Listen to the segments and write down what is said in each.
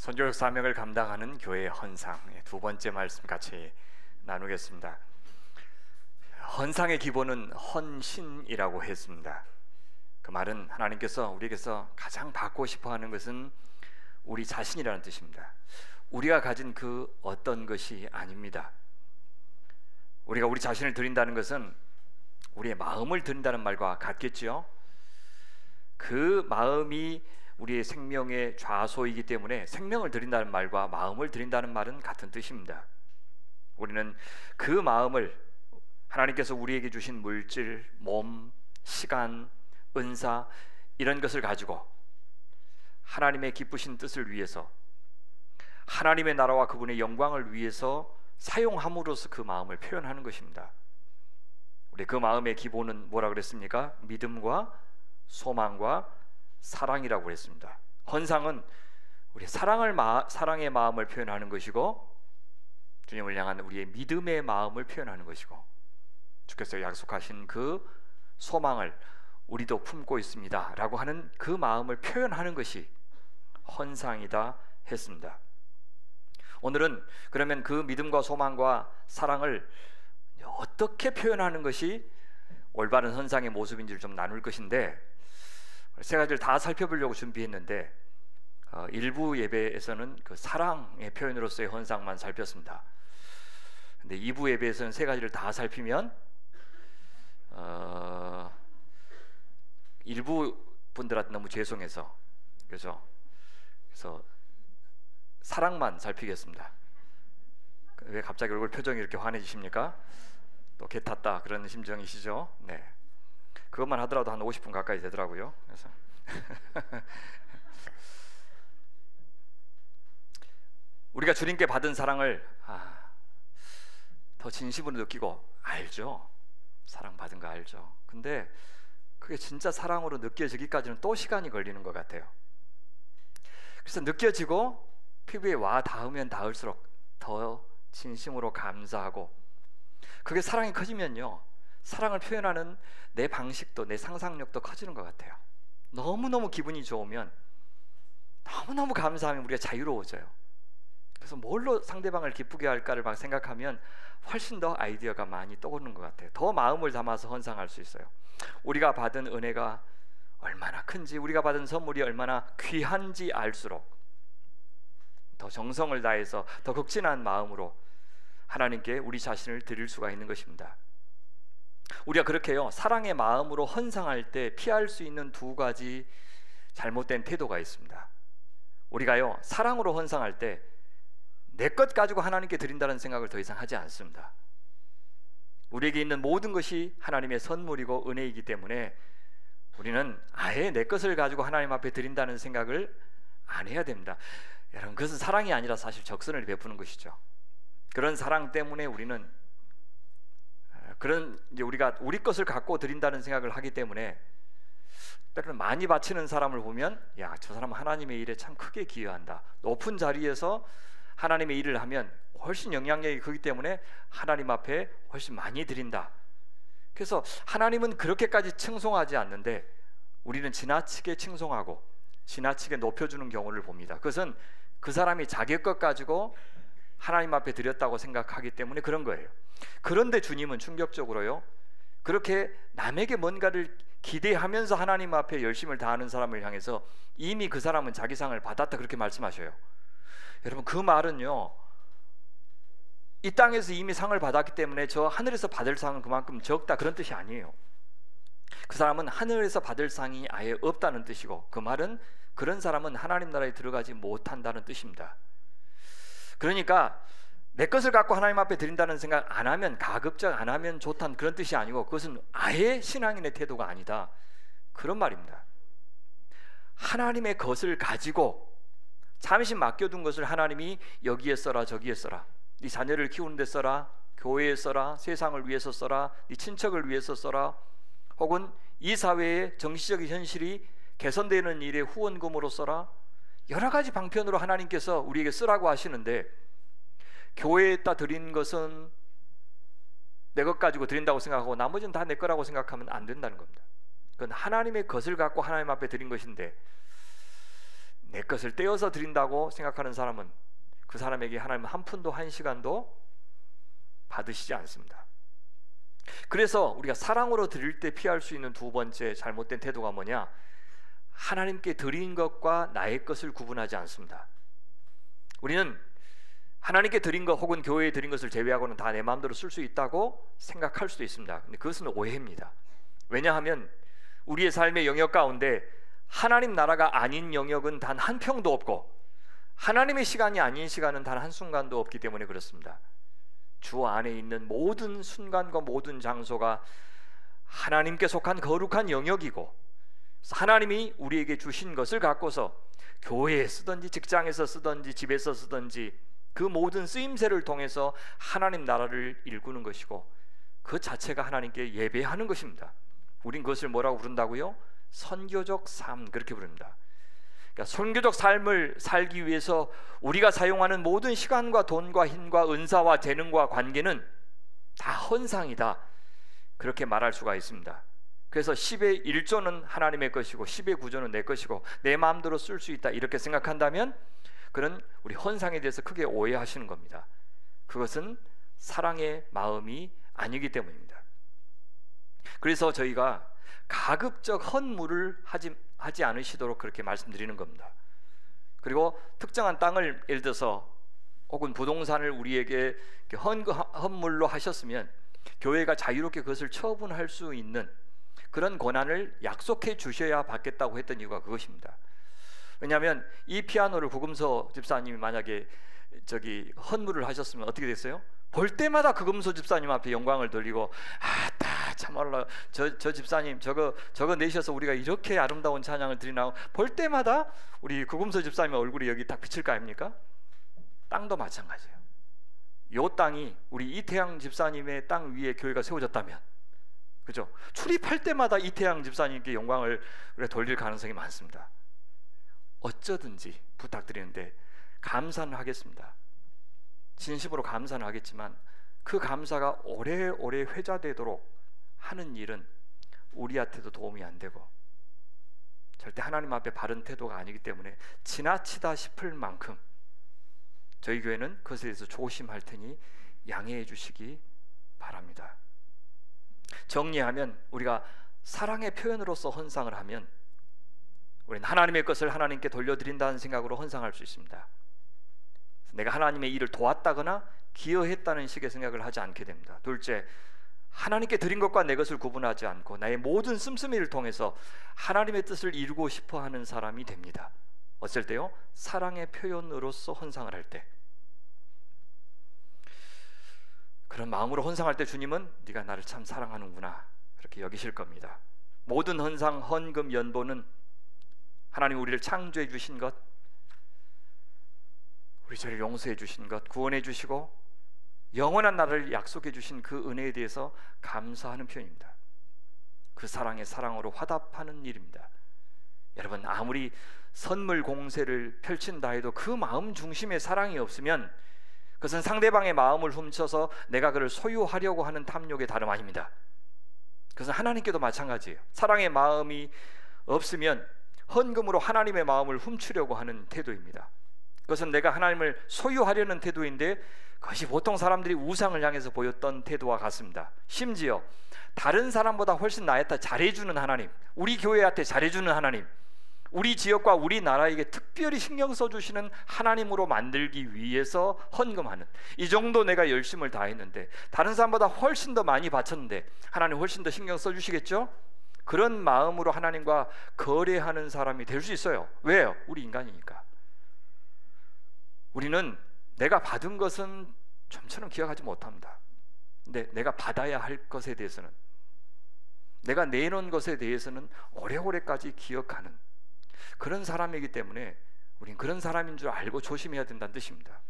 선교적 사명을 감당하는 교회의 헌상, 두 번째 말씀 같이 나누겠습니다. 헌상의 기본은 헌신이라고 했습니다. 그 말은 하나님께서 우리에게서 가장 받고 싶어 하는 것은 우리 자신이라는 뜻입니다. 우리가 가진 그 어떤 것이 아닙니다. 우리가 우리 자신을 드린다는 것은 우리의 마음을 드린다는 말과 같겠지요. 그 마음이 우리의 생명의 좌소이기 때문에 생명을 드린다는 말과 마음을 드린다는 말은 같은 뜻입니다. 우리는 그 마음을 하나님께서 우리에게 주신 물질, 몸, 시간, 은사 이런 것을 가지고 하나님의 기쁘신 뜻을 위해서, 하나님의 나라와 그분의 영광을 위해서 사용함으로써 그 마음을 표현하는 것입니다. 우리 그 마음의 기본은 뭐라 그랬습니까? 믿음과 소망과 사랑이라고 그랬습니다. 헌상은 우리 사랑의 마음을 표현하는 것이고, 주님을 향한 우리의 믿음의 마음을 표현하는 것이고, 주께서 약속하신 그 소망을 우리도 품고 있습니다 라고 하는 그 마음을 표현하는 것이 헌상이다 했습니다. 오늘은 그러면 그 믿음과 소망과 사랑을 어떻게 표현하는 것이 올바른 헌상의 모습인지를 좀 나눌 것인데, 세 가지를 다 살펴보려고 준비했는데 일부 예배에서는 그 사랑의 표현으로서의 헌상만 살폈습니다. 근데 2부 예배에서는 세 가지를 다 살피면 일부 분들한테 너무 죄송해서 그래서 사랑만 살피겠습니다. 왜 갑자기 얼굴 표정이 이렇게 환해지십니까? 또 개 탔다 그런 심정이시죠? 네. 그것만 하더라도 한 50분 가까이 되더라고요. 그래서 우리가 주님께 받은 사랑을 더 진심으로 느끼고 알죠. 사랑받은 거 알죠. 근데 그게 진짜 사랑으로 느껴지기까지는 또 시간이 걸리는 것 같아요. 그래서 느껴지고 피부에 와 닿으면 닿을수록 더 진심으로 감사하고, 그게 사랑이 커지면요, 사랑을 표현하는 내 방식도 내 상상력도 커지는 것 같아요. 너무너무 기분이 좋으면, 너무너무 감사하면 우리가 자유로워져요. 그래서 뭘로 상대방을 기쁘게 할까를 막 생각하면 훨씬 더 아이디어가 많이 떠오르는 것 같아요. 더 마음을 담아서 헌상할 수 있어요. 우리가 받은 은혜가 얼마나 큰지, 우리가 받은 선물이 얼마나 귀한지 알수록 더 정성을 다해서 더 극진한 마음으로 하나님께 우리 자신을 드릴 수가 있는 것입니다. 우리가 그렇게요, 사랑의 마음으로 헌상할 때 피할 수 있는 두 가지 잘못된 태도가 있습니다. 우리가요, 사랑으로 헌상할 때 내 것 가지고 하나님께 드린다는 생각을 더 이상 하지 않습니다. 우리에게 있는 모든 것이 하나님의 선물이고 은혜이기 때문에 우리는 아예 내 것을 가지고 하나님 앞에 드린다는 생각을 안 해야 됩니다. 여러분, 그것은 사랑이 아니라 사실 적선을 베푸는 것이죠. 그런 사랑 때문에 우리는 우리가 우리 것을 갖고 드린다는 생각을 하기 때문에 때로는 많이 바치는 사람을 보면, 야, 저 사람은 하나님의 일에 참 크게 기여한다, 높은 자리에서 하나님의 일을 하면 훨씬 영향력이 크기 때문에 하나님 앞에 훨씬 많이 드린다. 그래서 하나님은 그렇게까지 칭송하지 않는데 우리는 지나치게 칭송하고 지나치게 높여주는 경우를 봅니다. 그것은 그 사람이 자기 것 가지고 하나님 앞에 드렸다고 생각하기 때문에 그런 거예요. 그런데 주님은 충격적으로요, 그렇게 남에게 뭔가를 기대하면서 하나님 앞에 열심을 다하는 사람을 향해서 이미 그 사람은 자기 상을 받았다 그렇게 말씀하셔요. 여러분, 그 말은요, 이 땅에서 이미 상을 받았기 때문에 저 하늘에서 받을 상은 그만큼 적다 그런 뜻이 아니에요. 그 사람은 하늘에서 받을 상이 아예 없다는 뜻이고, 그 말은 그런 사람은 하나님 나라에 들어가지 못한다는 뜻입니다. 그러니까 내 것을 갖고 하나님 앞에 드린다는 생각 안 하면, 가급적 안 하면 좋다는 그런 뜻이 아니고, 그것은 아예 신앙인의 태도가 아니다 그런 말입니다. 하나님의 것을 가지고 잠시 맡겨둔 것을 하나님이 여기에 써라 저기에 써라, 네 자녀를 키우는 데 써라, 교회에 써라, 세상을 위해서 써라, 네 친척을 위해서 써라, 혹은 이 사회의 정치적인 현실이 개선되는 일에 후원금으로 써라, 여러 가지 방편으로 하나님께서 우리에게 쓰라고 하시는데, 교회에다 드린 것은 내 것 가지고 드린다고 생각하고 나머지는 다 내 거라고 생각하면 안 된다는 겁니다. 그건 하나님의 것을 갖고 하나님 앞에 드린 것인데, 내 것을 떼어서 드린다고 생각하는 사람은 그 사람에게 하나님은 한 푼도 한 시간도 받으시지 않습니다. 그래서 우리가 사랑으로 드릴 때 피할 수 있는 두 번째 잘못된 태도가 뭐냐? 하나님께 드린 것과 나의 것을 구분하지 않습니다. 우리는 하나님께 드린 것 혹은 교회에 드린 것을 제외하고는 다 내 마음대로 쓸 수 있다고 생각할 수도 있습니다. 근데 그것은 오해입니다. 왜냐하면 우리의 삶의 영역 가운데 하나님 나라가 아닌 영역은 단 한 평도 없고 하나님의 시간이 아닌 시간은 단 한순간도 없기 때문에 그렇습니다. 주 안에 있는 모든 순간과 모든 장소가 하나님께 속한 거룩한 영역이고, 하나님이 우리에게 주신 것을 갖고서 교회에 쓰든지 직장에서 쓰든지 집에서 쓰든지 그 모든 쓰임새를 통해서 하나님 나라를 일구는 것이고, 그 자체가 하나님께 예배하는 것입니다. 우린 그것을 뭐라고 부른다고요? 선교적 삶, 그렇게 부릅니다. 그러니까 선교적 삶을 살기 위해서 우리가 사용하는 모든 시간과 돈과 힘과 은사와 재능과 관계는 다 헌상이다, 그렇게 말할 수가 있습니다. 그래서 10의 1조는 하나님의 것이고 10의 9조는 내 것이고 내 마음대로 쓸 수 있다, 이렇게 생각한다면 그는 우리 헌상에 대해서 크게 오해하시는 겁니다. 그것은 사랑의 마음이 아니기 때문입니다. 그래서 저희가 가급적 헌물을 하지 않으시도록 그렇게 말씀드리는 겁니다. 그리고 특정한 땅을 예를 들어서 혹은 부동산을 우리에게 헌물로 하셨으면 교회가 자유롭게 그것을 처분할 수 있는 그런 권한을 약속해 주셔야 받겠다고 했던 이유가 그것입니다. 왜냐하면 이 피아노를 구금서 집사님이 만약에 헌물을 하셨으면 어떻게 됐어요? 볼 때마다 구금서 집사님 앞에 영광을 돌리고, 아따 참말로 저 집사님 저거 내셔서 우리가 이렇게 아름다운 찬양을 드리나, 볼 때마다 우리 구금서 집사님의 얼굴이 여기 딱 비칠 거 아닙니까? 땅도 마찬가지예요. 이 땅이 우리 이태양 집사님의 땅 위에 교회가 세워졌다면, 그죠? 출입할 때마다 이태양 집사님께 영광을 돌릴 가능성이 많습니다. 어쩌든지 부탁드리는데 감사는 하겠습니다. 진심으로 감사는 하겠지만 그 감사가 오래오래 회자되도록 하는 일은 우리한테도 도움이 안 되고 절대 하나님 앞에 바른 태도가 아니기 때문에 지나치다 싶을 만큼 저희 교회는 그것에 대해서 조심할 테니 양해해 주시기 바랍니다. 정리하면, 우리가 사랑의 표현으로서 헌상을 하면 우리는 하나님의 것을 하나님께 돌려드린다는 생각으로 헌상할 수 있습니다. 내가 하나님의 일을 도왔다거나 기여했다는 식의 생각을 하지 않게 됩니다. 둘째, 하나님께 드린 것과 내 것을 구분하지 않고 나의 모든 씀씀이를 통해서 하나님의 뜻을 이루고 싶어 하는 사람이 됩니다. 어쩔 때요? 사랑의 표현으로서 헌상을 할 때. 그런 마음으로 헌상할 때 주님은 네가 나를 참 사랑하는구나, 그렇게 여기실 겁니다. 모든 헌상, 헌금, 연보는 하나님 우리를 창조해 주신 것, 우리 죄를 용서해 주신 것, 구원해 주시고 영원한 나라를 약속해 주신 그 은혜에 대해서 감사하는 표현입니다. 그 사랑의 사랑으로 화답하는 일입니다. 여러분, 아무리 선물 공세를 펼친다 해도 그 마음 중심에 사랑이 없으면 그것은 상대방의 마음을 훔쳐서 내가 그를 소유하려고 하는 탐욕의 다름 아닙니다. 그것은 하나님께도 마찬가지예요. 사랑의 마음이 없으면 헌금으로 하나님의 마음을 훔치려고 하는 태도입니다. 그것은 내가 하나님을 소유하려는 태도인데 그것이 보통 사람들이 우상을 향해서 보였던 태도와 같습니다. 심지어 다른 사람보다 훨씬 나한테 잘해주는 하나님, 우리 교회한테 잘해주는 하나님, 우리 지역과 우리 나라에게 특별히 신경 써주시는 하나님으로 만들기 위해서 헌금하는, 이 정도 내가 열심을 다했는데 다른 사람보다 훨씬 더 많이 바쳤는데 하나님 훨씬 더 신경 써주시겠죠? 그런 마음으로 하나님과 거래하는 사람이 될 수 있어요. 왜요? 우리 인간이니까. 우리는 내가 받은 것은 좀처럼 기억하지 못합니다. 근데 내가 받아야 할 것에 대해서는, 내가 내놓은 것에 대해서는 오래오래까지 기억하는 그런 사람이기 때문에 우린 그런 사람인 줄 알고 조심해야 된다는 뜻입니다.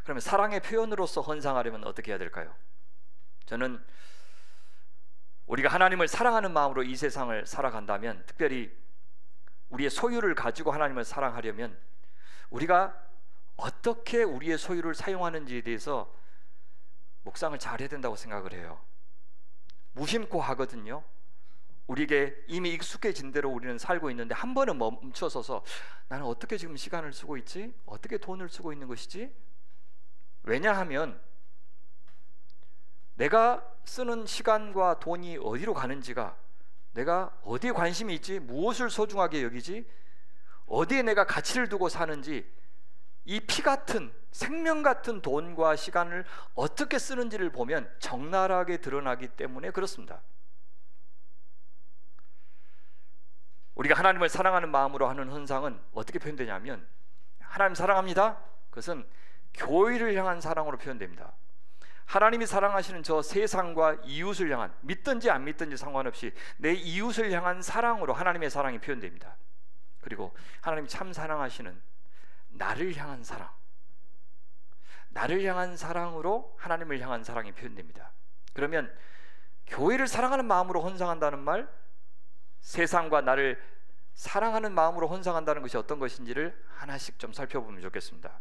그러면 사랑의 표현으로서 헌상하려면 어떻게 해야 될까요? 저는 우리가 하나님을 사랑하는 마음으로 이 세상을 살아간다면, 특별히 우리의 소유를 가지고 하나님을 사랑하려면 우리가 어떻게 우리의 소유를 사용하는지에 대해서 묵상을 잘 해야 된다고 생각을 해요. 무심코 하거든요. 우리에게 이미 익숙해진 대로 우리는 살고 있는데 한 번은 멈춰서서 나는 어떻게 지금 시간을 쓰고 있지? 어떻게 돈을 쓰고 있는 것이지? 왜냐하면 내가 쓰는 시간과 돈이 어디로 가는지가, 내가 어디에 관심이 있지? 무엇을 소중하게 여기지? 어디에 내가 가치를 두고 사는지, 이 피 같은 생명 같은 돈과 시간을 어떻게 쓰는지를 보면 적나라하게 드러나기 때문에 그렇습니다. 우리가 하나님을 사랑하는 마음으로 하는 헌상은 어떻게 표현되냐면, 하나님 사랑합니다. 그것은 교회를 향한 사랑으로 표현됩니다. 하나님이 사랑하시는 저 세상과 이웃을 향한, 믿든지 안 믿든지 상관없이 내 이웃을 향한 사랑으로 하나님의 사랑이 표현됩니다. 그리고 하나님이 참 사랑하시는 나를 향한 사랑, 나를 향한 사랑으로 하나님을 향한 사랑이 표현됩니다. 그러면 교회를 사랑하는 마음으로 헌상한다는 말, 세상과 나를 사랑하는 마음으로 헌상한다는 것이 어떤 것인지를 하나씩 좀 살펴보면 좋겠습니다.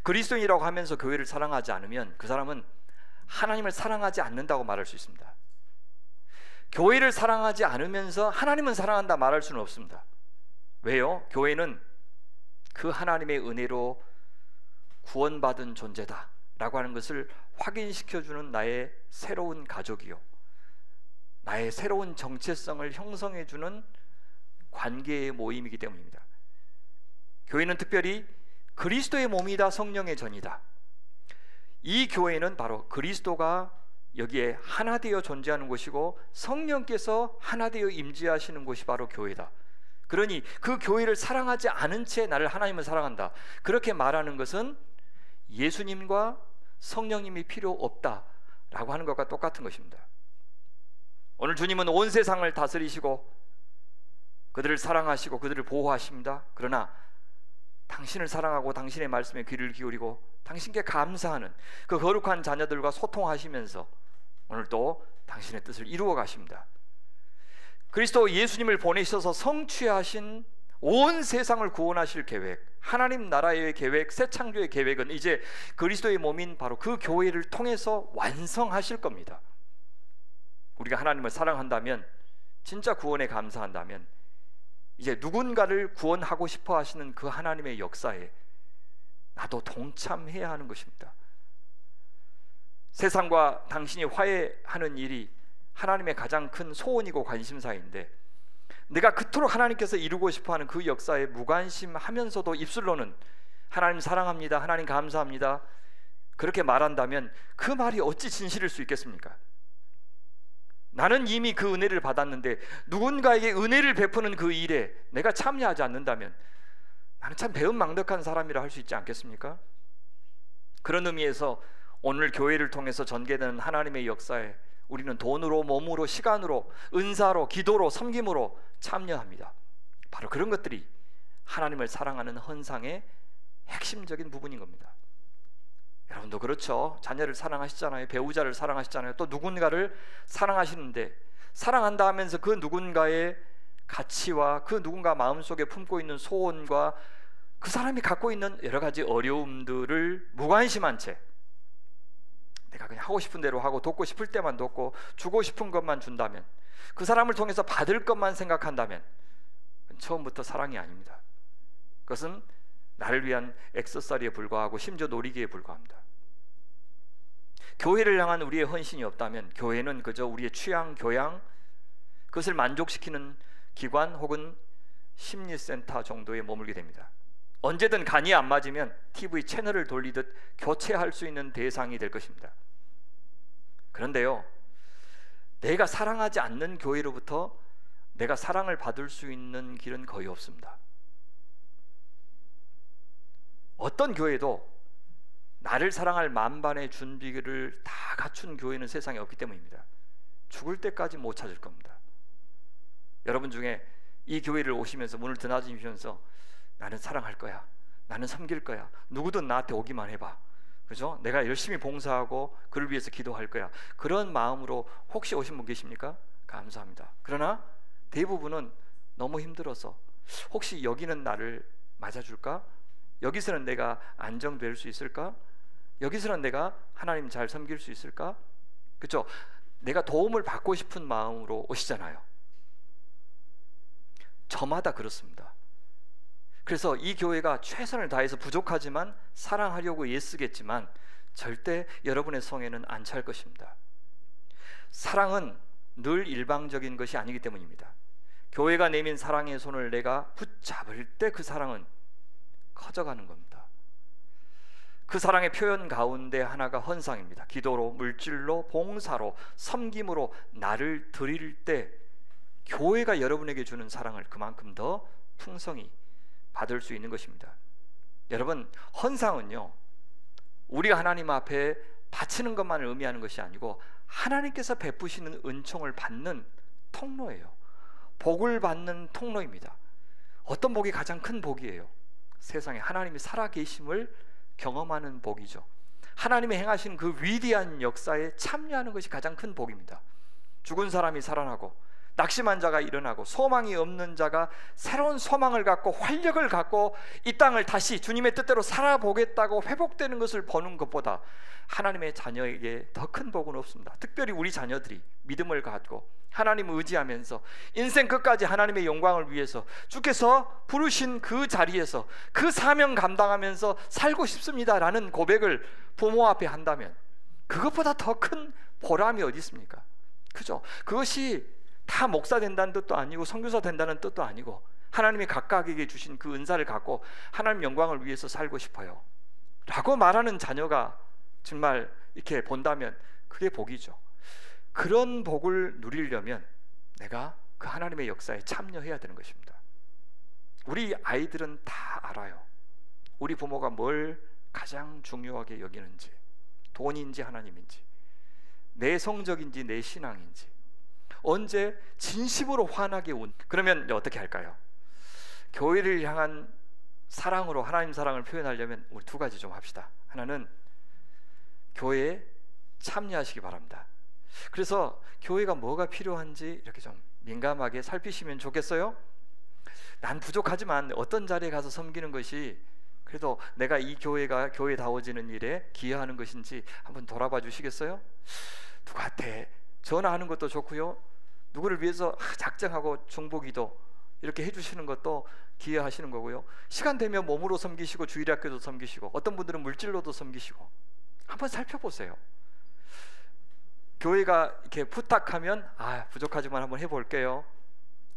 그리스도인이라고 하면서 교회를 사랑하지 않으면 그 사람은 하나님을 사랑하지 않는다고 말할 수 있습니다. 교회를 사랑하지 않으면서 하나님은 사랑한다 말할 수는 없습니다. 왜요? 교회는 그 하나님의 은혜로 구원받은 존재다 라고 하는 것을 확인시켜주는 나의 새로운 가족이요, 나의 새로운 정체성을 형성해주는 관계의 모임이기 때문입니다. 교회는 특별히 그리스도의 몸이다, 성령의 전이다. 이 교회는 바로 그리스도가 여기에 하나 되어 존재하는 곳이고 성령께서 하나 되어 임재하시는 곳이 바로 교회다. 그러니 그 교회를 사랑하지 않은 채 나를 하나님을 사랑한다, 그렇게 말하는 것은 예수님과 성령님이 필요 없다라고 하는 것과 똑같은 것입니다. 오늘 주님은 온 세상을 다스리시고 그들을 사랑하시고 그들을 보호하십니다. 그러나 당신을 사랑하고 당신의 말씀에 귀를 기울이고 당신께 감사하는 그 거룩한 자녀들과 소통하시면서 오늘 또 당신의 뜻을 이루어 가십니다. 그리스도 예수님을 보내셔서 성취하신 온 세상을 구원하실 계획, 하나님 나라의 계획, 새 창조의 계획은 이제 그리스도의 몸인 바로 그 교회를 통해서 완성하실 겁니다. 우리가 하나님을 사랑한다면, 진짜 구원에 감사한다면 이제 누군가를 구원하고 싶어 하시는 그 하나님의 역사에 나도 동참해야 하는 것입니다. 세상과 당신이 화해하는 일이 하나님의 가장 큰 소원이고 관심사인데, 내가 그토록 하나님께서 이루고 싶어하는 그 역사에 무관심하면서도 입술로는 하나님 사랑합니다, 하나님 감사합니다 그렇게 말한다면 그 말이 어찌 진실일 수 있겠습니까? 나는 이미 그 은혜를 받았는데 누군가에게 은혜를 베푸는 그 일에 내가 참여하지 않는다면 나는 참 배은망덕한 사람이라 할 수 있지 않겠습니까? 그런 의미에서 오늘 교회를 통해서 전개되는 하나님의 역사에 우리는 돈으로, 몸으로, 시간으로, 은사로, 기도로, 섬김으로 참여합니다. 바로 그런 것들이 하나님을 사랑하는 헌상의 핵심적인 부분인 겁니다. 여러분도 그렇죠? 자녀를 사랑하시잖아요. 배우자를 사랑하시잖아요. 또 누군가를 사랑하시는데, 사랑한다 하면서 그 누군가의 가치와 그 누군가 마음속에 품고 있는 소원과 그 사람이 갖고 있는 여러 가지 어려움들을 무관심한 채 내가 그냥 하고 싶은 대로 하고 돕고 싶을 때만 돕고 주고 싶은 것만 준다면, 그 사람을 통해서 받을 것만 생각한다면 그건 처음부터 사랑이 아닙니다. 그것은 나를 위한 액세서리에 불과하고 심지어 놀이기에 불과합니다. 교회를 향한 우리의 헌신이 없다면 교회는 그저 우리의 취향, 교양, 그것을 만족시키는 기관 혹은 심리센터 정도에 머물게 됩니다. 언제든 간이 안 맞으면 TV 채널을 돌리듯 교체할 수 있는 대상이 될 것입니다. 그런데요, 내가 사랑하지 않는 교회로부터 내가 사랑을 받을 수 있는 길은 거의 없습니다. 어떤 교회도 나를 사랑할 만반의 준비를 다 갖춘 교회는 세상에 없기 때문입니다. 죽을 때까지 못 찾을 겁니다. 여러분 중에 이 교회를 오시면서 문을 드나드시면서 나는 사랑할 거야, 나는 섬길 거야, 누구든 나한테 오기만 해봐, 그죠? 내가 열심히 봉사하고 그를 위해서 기도할 거야, 그런 마음으로 혹시 오신 분 계십니까? 감사합니다. 그러나 대부분은 너무 힘들어서 혹시 여기는 나를 맞아줄까? 여기서는 내가 안정될 수 있을까? 여기서는 내가 하나님 잘 섬길 수 있을까? 그렇죠? 내가 도움을 받고 싶은 마음으로 오시잖아요. 저마다 그렇습니다. 그래서 이 교회가 최선을 다해서 부족하지만 사랑하려고 애쓰겠지만 절대 여러분의 성에는 안 찰 것입니다. 사랑은 늘 일방적인 것이 아니기 때문입니다. 교회가 내민 사랑의 손을 내가 붙잡을 때 그 사랑은 커져가는 겁니다. 그 사랑의 표현 가운데 하나가 헌상입니다. 기도로, 물질로, 봉사로, 섬김으로 나를 드릴 때 교회가 여러분에게 주는 사랑을 그만큼 더 풍성히 받을 수 있는 것입니다. 여러분, 헌상은요, 우리가 하나님 앞에 바치는 것만을 의미하는 것이 아니고 하나님께서 베푸시는 은총을 받는 통로예요. 복을 받는 통로입니다. 어떤 복이 가장 큰 복이에요? 세상에 하나님이 살아계심을 경험하는 복이죠. 하나님이 행하신 그 위대한 역사에 참여하는 것이 가장 큰 복입니다. 죽은 사람이 살아나고, 낙심한 자가 일어나고, 소망이 없는 자가 새로운 소망을 갖고 활력을 갖고 이 땅을 다시 주님의 뜻대로 살아보겠다고 회복되는 것을 보는 것보다 하나님의 자녀에게 더 큰 복은 없습니다. 특별히 우리 자녀들이 믿음을 갖고 하나님을 의지하면서 인생 끝까지 하나님의 영광을 위해서 주께서 부르신 그 자리에서 그 사명 감당하면서 살고 싶습니다라는 고백을 부모 앞에 한다면 그것보다 더 큰 보람이 어디 있습니까? 그죠? 그것이 다 목사 된다는 뜻도 아니고 선교사 된다는 뜻도 아니고 하나님이 각각에게 주신 그 은사를 갖고 하나님 영광을 위해서 살고 싶어요 라고 말하는 자녀가 정말 이렇게 본다면 그게 복이죠. 그런 복을 누리려면 내가 그 하나님의 역사에 참여해야 되는 것입니다. 우리 아이들은 다 알아요. 우리 부모가 뭘 가장 중요하게 여기는지, 돈인지 하나님인지, 내 성적인지 내 신앙인지, 언제 진심으로 환하게 그러면 어떻게 할까요? 교회를 향한 사랑으로 하나님 사랑을 표현하려면 우리 두 가지 좀 합시다. 하나는 교회에 참여하시기 바랍니다. 그래서 교회가 뭐가 필요한지 이렇게 좀 민감하게 살피시면 좋겠어요. 난 부족하지만 어떤 자리에 가서 섬기는 것이 그래도 내가 이 교회가 교회다워지는 일에 기여하는 것인지 한번 돌아봐 주시겠어요? 누구한테 전화하는 것도 좋고요, 누구를 위해서 작정하고 중보기도 이렇게 해주시는 것도 기여하시는 거고요, 시간 되면 몸으로 섬기시고 주일학교도 섬기시고 어떤 분들은 물질로도 섬기시고 한번 살펴보세요. 교회가 이렇게 부탁하면 부족하지만 한번 해볼게요,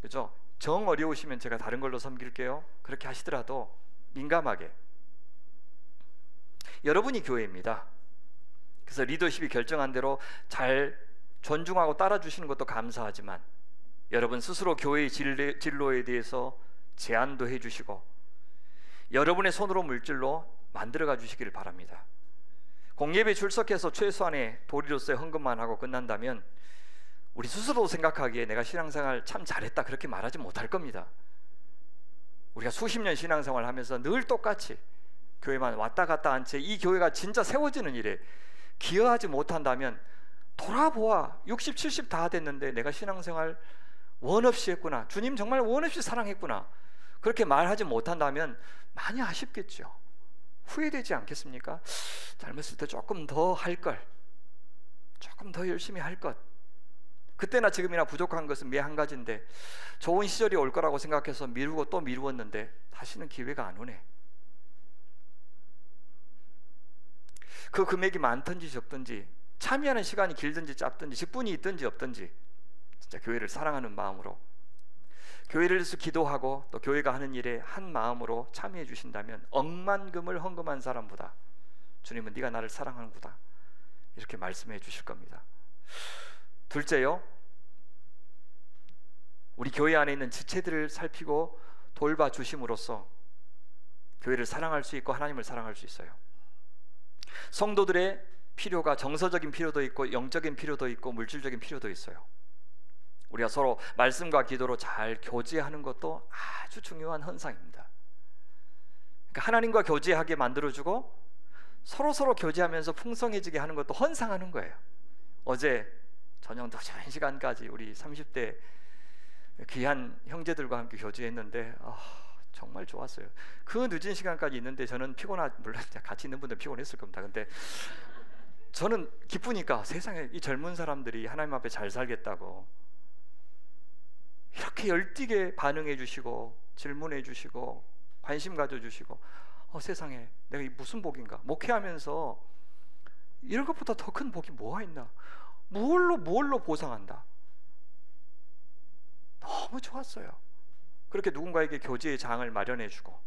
그죠? 정 어려우시면 제가 다른 걸로 섬길게요, 그렇게 하시더라도 민감하게. 여러분이 교회입니다. 그래서 리더십이 결정한 대로 잘 존중하고 따라주시는 것도 감사하지만 여러분 스스로 교회의 진로에 대해서 제안도 해주시고 여러분의 손으로 물질로 만들어가 주시기를 바랍니다. 공예배 출석해서 최소한의 도리로서의 헌금만 하고 끝난다면 우리 스스로 생각하기에 내가 신앙생활 참 잘했다 그렇게 말하지 못할 겁니다. 우리가 수십 년 신앙생활 하면서 늘 똑같이 교회만 왔다 갔다 한 채 이 교회가 진짜 세워지는 일에 기여하지 못한다면 돌아보아 60, 70 다 됐는데 내가 신앙생활 원 없이 했구나, 주님 정말 원 없이 사랑했구나 그렇게 말하지 못한다면 많이 아쉽겠죠. 후회되지 않겠습니까? 젊었을 때 조금 더 할 걸, 조금 더 열심히 할 것, 그때나 지금이나 부족한 것은 매 한 가지인데 좋은 시절이 올 거라고 생각해서 미루고 또 미루었는데 다시는 기회가 안 오네. 그 금액이 많든지 적든지, 참여하는 시간이 길든지 짧든지, 직분이 있든지 없든지 진짜 교회를 사랑하는 마음으로 교회를 위해서 기도하고 또 교회가 하는 일에 한 마음으로 참여해 주신다면 억만금을 헌금한 사람보다 주님은 네가 나를 사랑하는구나 이렇게 말씀해 주실 겁니다. 둘째요, 우리 교회 안에 있는 지체들을 살피고 돌봐 주심으로써 교회를 사랑할 수 있고 하나님을 사랑할 수 있어요. 성도들의 필요가 정서적인 필요도 있고 영적인 필요도 있고 물질적인 필요도 있어요. 우리가 서로 말씀과 기도로 잘 교제하는 것도 아주 중요한 헌상입니다. 그러니까 하나님과 교제하게 만들어주고 서로 교제하면서 풍성해지게 하는 것도 헌상하는 거예요. 어제 저녁 늦은 시간까지 우리 30대 귀한 형제들과 함께 교제했는데 정말 좋았어요. 그 늦은 시간까지 있는데 저는 물론 같이 있는 분들 피곤했을 겁니다. 근데 저는 기쁘니까 세상에 이 젊은 사람들이 하나님 앞에 잘 살겠다고 이렇게 열띠게 반응해 주시고 질문해 주시고 관심 가져주시고, 세상에 내가 이 무슨 복인가. 목회하면서 이런 것보다 더 큰 복이 뭐가 있나. 뭘로 보상한다. 너무 좋았어요. 그렇게 누군가에게 교제의 장을 마련해 주고,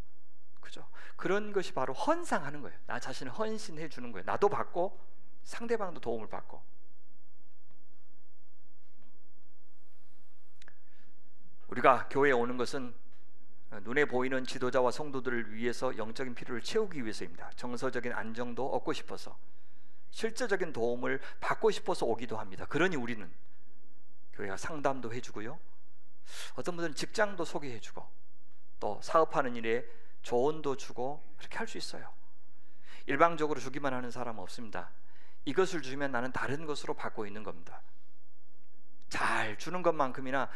그죠? 그런 것이 바로 헌상하는 거예요. 나 자신을 헌신해 주는 거예요. 나도 받고 상대방도 도움을 받고. 우리가 교회에 오는 것은 눈에 보이는 지도자와 성도들을 위해서 영적인 필요를 채우기 위해서입니다. 정서적인 안정도 얻고 싶어서, 실제적인 도움을 받고 싶어서 오기도 합니다. 그러니 우리는 교회가 상담도 해주고요, 어떤 분들은 직장도 소개해주고, 또 사업하는 일에 조언도 주고, 그렇게 할 수 있어요. 일방적으로 주기만 하는 사람은 없습니다. 이것을 주면 나는 다른 것으로 받고 있는 겁니다. 잘 주는 것만큼이나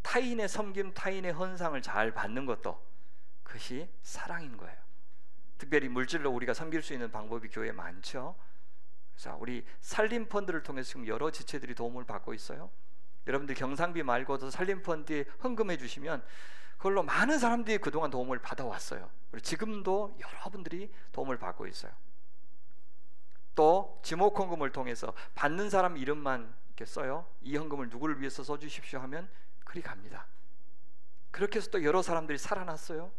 타인의 섬김, 타인의 헌상을 잘 받는 것도, 그것이 사랑인 거예요. 특별히 물질로 우리가 섬길 수 있는 방법이 교회에 많죠. 자, 우리 살림 펀드를 통해서 지금 여러 지체들이 도움을 받고 있어요. 여러분들 경상비 말고도 살림 펀드에 헌금해 주시면 그걸로 많은 사람들이 그동안 도움을 받아왔어요. 그리고 지금도 여러분들이 도움을 받고 있어요. 또 지목 헌금을 통해서 받는 사람 이름만 이렇게 써요. 이 헌금을 누구를 위해서 써주십시오 하면 그리 갑니다. 그렇게 해서 또 여러 사람들이 살아났어요.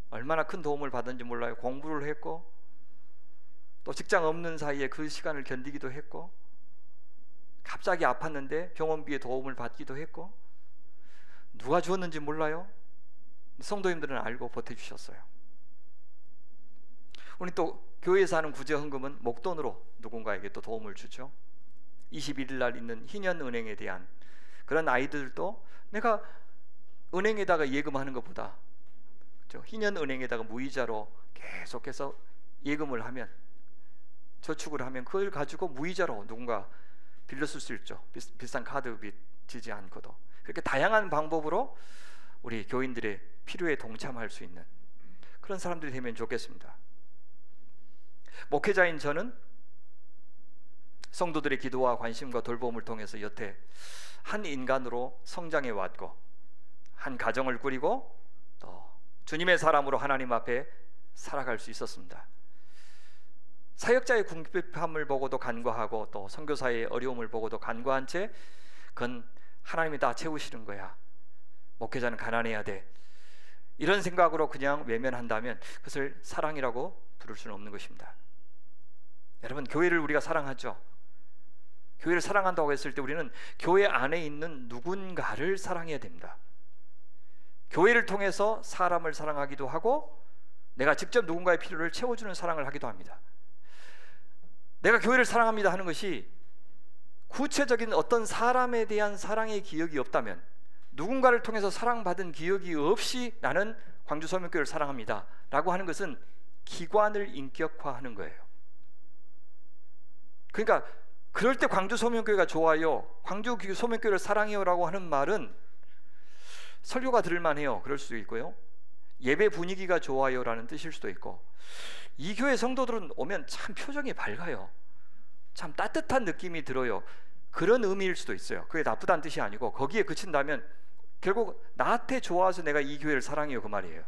얼마나 큰 도움을 받은지 몰라요. 공부를 했고, 또 직장 없는 사이에 그 시간을 견디기도 했고, 갑자기 아팠는데 병원비에 도움을 받기도 했고, 누가 주었는지 몰라요. 성도님들은 알고 보태주셨어요. 우리 또 교회에서 하는 구제 헌금은 목돈으로 누군가에게 또 도움을 주죠. 21일 날 있는 희년은행에 대한 그런 아이들도 내가 은행에다가 예금하는 것보다, 그렇죠? 희년은행에다가 무이자로 계속해서 예금을 하면, 저축을 하면 그걸 가지고 무이자로 누군가 빌렸을 수 있죠. 비싼 카드 빚 지지 않고도. 그렇게 다양한 방법으로 우리 교인들의 필요에 동참할 수 있는 그런 사람들이 되면 좋겠습니다. 목회자인 저는 성도들의 기도와 관심과 돌봄을 통해서 여태 한 인간으로 성장해 왔고, 한 가정을 꾸리고, 또 주님의 사람으로 하나님 앞에 살아갈 수 있었습니다. 사역자의 궁핍함을 보고도 간과하고, 또 선교사의 어려움을 보고도 간과한 채 그건 하나님이 다 채우시는 거야, 목회자는 가난해야 돼, 이런 생각으로 그냥 외면한다면 그것을 사랑이라고 부를 수는 없는 것입니다. 여러분, 교회를 우리가 사랑하죠. 교회를 사랑한다고 했을 때 우리는 교회 안에 있는 누군가를 사랑해야 됩니다. 교회를 통해서 사람을 사랑하기도 하고, 내가 직접 누군가의 필요를 채워주는 사랑을 하기도 합니다. 내가 교회를 사랑합니다 하는 것이 구체적인 어떤 사람에 대한 사랑의 기억이 없다면, 누군가를 통해서 사랑받은 기억이 없이 나는 광주소명교회를 사랑합니다 라고 하는 것은 기관을 인격화하는 거예요. 그러니까 그럴 때 광주소명교회가 좋아요, 광주소명교회를 사랑해요 라고 하는 말은 설교가 들을만해요, 그럴 수도 있고요, 예배 분위기가 좋아요 라는 뜻일 수도 있고, 이 교회 성도들은 오면 참 표정이 밝아요, 참 따뜻한 느낌이 들어요, 그런 의미일 수도 있어요. 그게 나쁘다는 뜻이 아니고, 거기에 그친다면 결국 나한테 좋아서 내가 이 교회를 사랑해요 그 말이에요.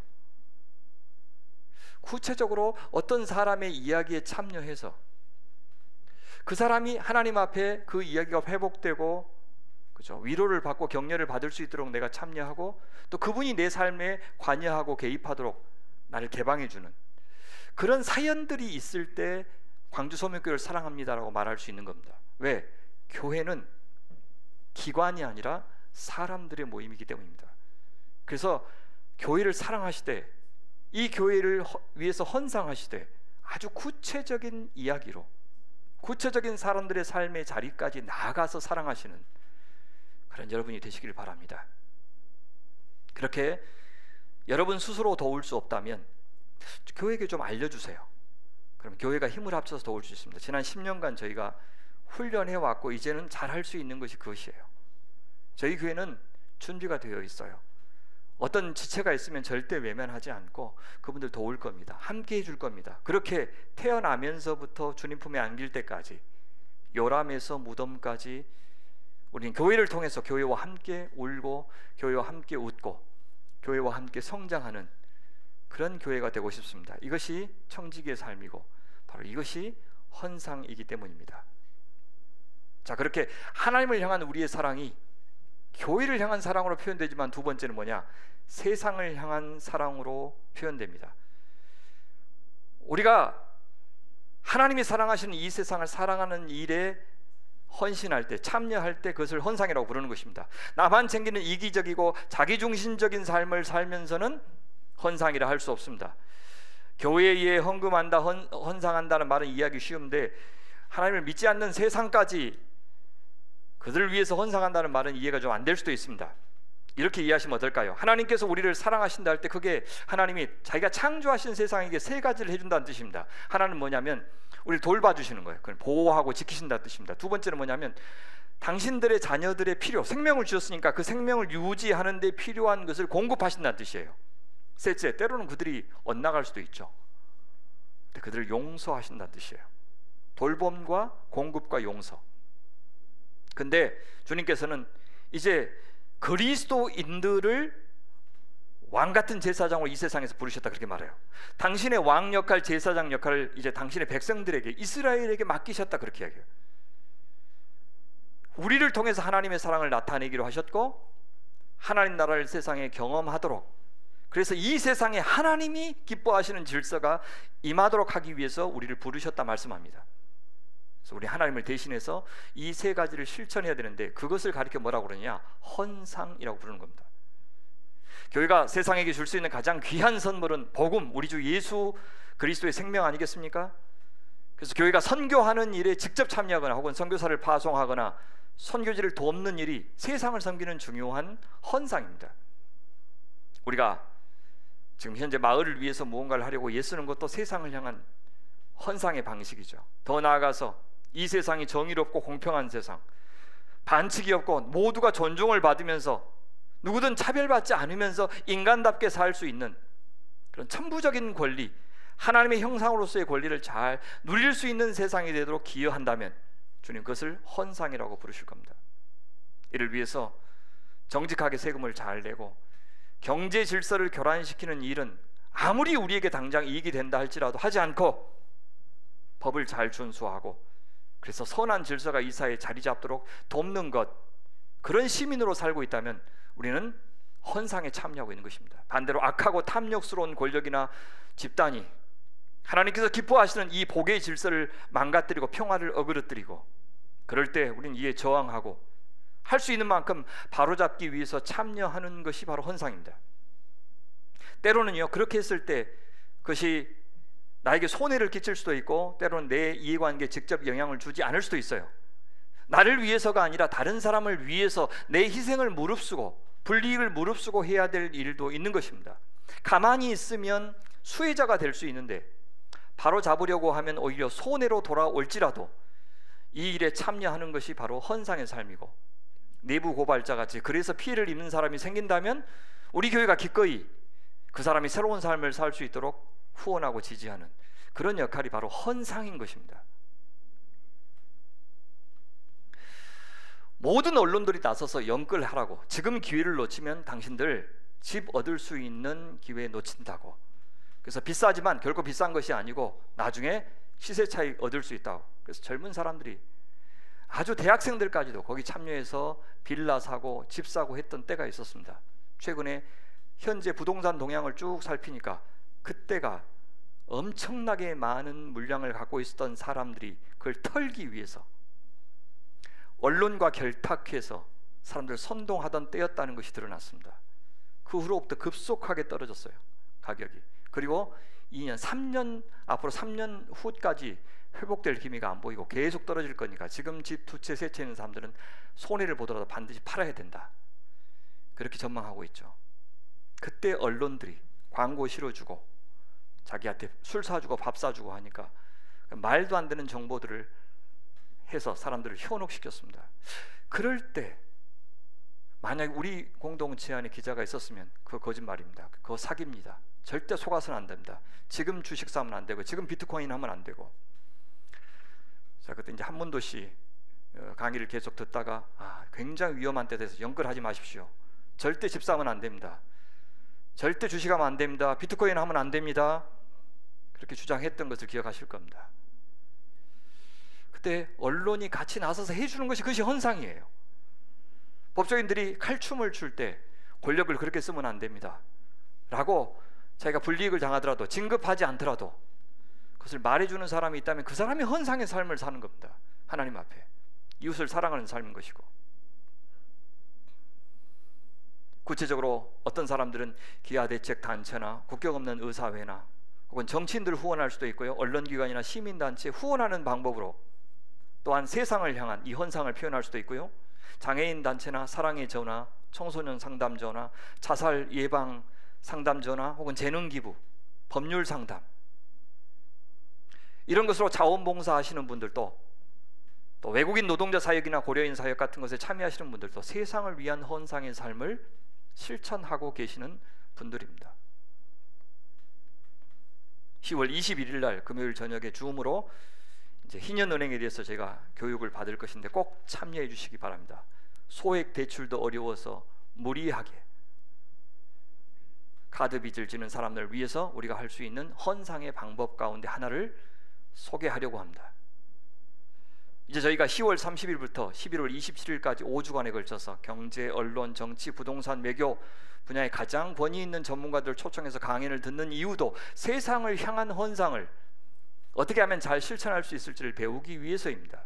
구체적으로 어떤 사람의 이야기에 참여해서 그 사람이 하나님 앞에 그 이야기가 회복되고, 그죠, 위로를 받고 격려를 받을 수 있도록 내가 참여하고, 또 그분이 내 삶에 관여하고 개입하도록 나를 개방해 주는 그런 사연들이 있을 때 광주소명교회를 사랑합니다라고 말할 수 있는 겁니다. 왜? 교회는 기관이 아니라 사람들의 모임이기 때문입니다. 그래서 교회를 사랑하시되, 이 교회를 위해서 헌상하시되, 아주 구체적인 이야기로 구체적인 사람들의 삶의 자리까지 나아가서 사랑하시는 그런 여러분이 되시길 바랍니다. 그렇게 여러분 스스로 도울 수 없다면 교회에게 좀 알려주세요. 그럼 교회가 힘을 합쳐서 도울 수 있습니다. 지난 10년간 저희가 훈련해왔고 이제는 잘할 수 있는 것이 그것이에요. 저희 교회는 준비가 되어 있어요. 어떤 지체가 있으면 절대 외면하지 않고 그분들 도울 겁니다. 함께 해줄 겁니다. 그렇게 태어나면서부터 주님 품에 안길 때까지 요람에서 무덤까지 우리는 교회를 통해서 교회와 함께 울고 교회와 함께 웃고 교회와 함께 성장하는 그런 교회가 되고 싶습니다. 이것이 청지기의 삶이고 바로 이것이 헌상이기 때문입니다. 자, 그렇게 하나님을 향한 우리의 사랑이 교회를 향한 사랑으로 표현되지만 두 번째는 뭐냐? 세상을 향한 사랑으로 표현됩니다. 우리가 하나님이 사랑하시는 이 세상을 사랑하는 일에 헌신할 때, 참여할 때 그것을 헌상이라고 부르는 것입니다. 나만 챙기는 이기적이고 자기중심적인 삶을 살면서는 헌상이라 할 수 없습니다. 교회에 의해 헌금한다, 헌상한다는 말은 이해하기 쉬운데 하나님을 믿지 않는 세상까지 그들을 위해서 헌상한다는 말은 이해가 좀 안 될 수도 있습니다. 이렇게 이해하시면 어떨까요? 하나님께서 우리를 사랑하신다 할 때 그게 하나님이 자기가 창조하신 세상에게 세 가지를 해준다는 뜻입니다. 하나는 뭐냐면 우리를 돌봐주시는 거예요. 그걸 보호하고 지키신다는 뜻입니다. 두 번째는 뭐냐면 당신들의 자녀들의 필요, 생명을 주셨으니까 그 생명을 유지하는 데 필요한 것을 공급하신다는 뜻이에요. 셋째, 때로는 그들이 엇나갈 수도 있죠. 근데 그들을 용서하신다는 뜻이에요. 돌봄과 공급과 용서. 근데 주님께서는 이제 그리스도인들을 왕같은 제사장으로 이 세상에서 부르셨다 그렇게 말해요. 당신의 왕 역할, 제사장 역할을 이제 당신의 백성들에게, 이스라엘에게 맡기셨다 그렇게 이야기해요. 우리를 통해서 하나님의 사랑을 나타내기로 하셨고 하나님 나라를 세상에 경험하도록, 그래서 이 세상에 하나님이 기뻐하시는 질서가 임하도록 하기 위해서 우리를 부르셨다 말씀합니다. 그래서 우리 하나님을 대신해서 이 세 가지를 실천해야 되는데 그것을 가리켜 뭐라고 그러냐? 헌상이라고 부르는 겁니다. 교회가 세상에게 줄 수 있는 가장 귀한 선물은 복음, 우리 주 예수 그리스도의 생명 아니겠습니까? 그래서 교회가 선교하는 일에 직접 참여하거나 혹은 선교사를 파송하거나 선교지를 돕는 일이 세상을 섬기는 중요한 헌상입니다. 우리가 지금 현재 마을을 위해서 무언가를 하려고 애쓰는 것도 세상을 향한 헌상의 방식이죠. 더 나아가서 이 세상이 정의롭고 공평한 세상, 반칙이 없고 모두가 존중을 받으면서 누구든 차별받지 않으면서 인간답게 살 수 있는 그런 천부적인 권리, 하나님의 형상으로서의 권리를 잘 누릴 수 있는 세상이 되도록 기여한다면 주님 그것을 헌상이라고 부르실 겁니다. 이를 위해서 정직하게 세금을 잘 내고 경제 질서를 교란시키는 일은 아무리 우리에게 당장 이익이 된다 할지라도 하지 않고 법을 잘 준수하고 그래서 선한 질서가 이 사회에 자리 잡도록 돕는 것, 그런 시민으로 살고 있다면 우리는 헌상에 참여하고 있는 것입니다. 반대로 악하고 탐욕스러운 권력이나 집단이 하나님께서 기뻐하시는 이 복의 질서를 망가뜨리고 평화를 어그러뜨리고 그럴 때 우리는 이에 저항하고 할 수 있는 만큼 바로잡기 위해서 참여하는 것이 바로 헌상입니다. 때로는요, 그렇게 했을 때 그것이 나에게 손해를 끼칠 수도 있고 때로는 내 이해관계에 직접 영향을 주지 않을 수도 있어요. 나를 위해서가 아니라 다른 사람을 위해서 내 희생을 무릅쓰고 불이익을 무릅쓰고 해야 될 일도 있는 것입니다. 가만히 있으면 수혜자가 될 수 있는데 바로 잡으려고 하면 오히려 손해로 돌아올지라도 이 일에 참여하는 것이 바로 헌상의 삶이고, 내부 고발자 같이 그래서 피해를 입는 사람이 생긴다면 우리 교회가 기꺼이 그 사람이 새로운 삶을 살 수 있도록 후원하고 지지하는 그런 역할이 바로 헌상인 것입니다. 모든 언론들이 나서서 연끌하라고, 지금 기회를 놓치면 당신들 집 얻을 수 있는 기회 놓친다고, 그래서 비싸지만 결코 비싼 것이 아니고 나중에 시세 차익 얻을 수 있다고, 그래서 젊은 사람들이 아주 대학생들까지도 거기 참여해서 빌라 사고 집 사고 했던 때가 있었습니다. 최근에 현재 부동산 동향을 쭉 살피니까 그때가 엄청나게 많은 물량을 갖고 있었던 사람들이 그걸 털기 위해서 언론과 결탁해서 사람들 선동하던 때였다는 것이 드러났습니다. 그 후로부터 급속하게 떨어졌어요, 가격이. 그리고 2년, 3년, 앞으로 3년 후까지 회복될 기미가 안 보이고 계속 떨어질 거니까 지금 집 두 채, 세 채 있는 사람들은 손해를 보더라도 반드시 팔아야 된다, 그렇게 전망하고 있죠. 그때 언론들이 광고 실어주고 자기한테 술 사주고 밥 사주고 하니까 말도 안 되는 정보들을 해서 사람들을 현혹시켰습니다. 그럴 때 만약 우리 공동체 안에 기자가 있었으면 그거 거짓말입니다, 그거 사기입니다, 절대 속아서는 안 됩니다, 지금 주식 사면 안 되고 지금 비트코인 하면 안 되고. 자, 그때 이제 한문도 씨 강의를 계속 듣다가 굉장히 위험한 때 돼서 연결하지 마십시오. 절대 집 사면 안 됩니다. 절대 주식하면 안 됩니다. 비트코인 하면 안 됩니다. 그렇게 주장했던 것을 기억하실 겁니다. 그때 언론이 같이 나서서 해주는 것이 그것이 헌상이에요. 법조인들이 칼춤을 출 때 권력을 그렇게 쓰면 안 됩니다 라고 자기가 불이익을 당하더라도 진급하지 않더라도 그것을 말해주는 사람이 있다면 그 사람이 헌상의 삶을 사는 겁니다. 하나님 앞에 이웃을 사랑하는 삶인 것이고, 구체적으로 어떤 사람들은 기아대책단체나 국격 없는 의사회나 혹은 정치인들을 후원할 수도 있고요, 언론기관이나 시민단체 후원하는 방법으로 또한 세상을 향한 이 헌상을 표현할 수도 있고요, 장애인 단체나 사랑의 전화, 청소년 상담전화, 자살 예방 상담전화 혹은 재능기부, 법률 상담, 이런 것으로 자원봉사 하시는 분들도, 또 외국인 노동자 사역이나 고려인 사역 같은 것에 참여하시는 분들도 세상을 위한 헌상의 삶을 실천하고 계시는 분들입니다. 10월 21일 날 금요일 저녁에 줌으로 이제 희년은행에 대해서 제가 교육을 받을 것인데 꼭 참여해 주시기 바랍니다. 소액 대출도 어려워서 무리하게 카드 빚을 지는 사람들을 위해서 우리가 할 수 있는 헌상의 방법 가운데 하나를 소개하려고 합니다. 이제 저희가 10월 30일부터 11월 27일까지 5주간에 걸쳐서 경제, 언론, 정치, 부동산, 외교 분야에 가장 권위 있는 전문가들 초청해서 강연을 듣는 이유도 세상을 향한 헌상을 어떻게 하면 잘 실천할 수 있을지를 배우기 위해서입니다.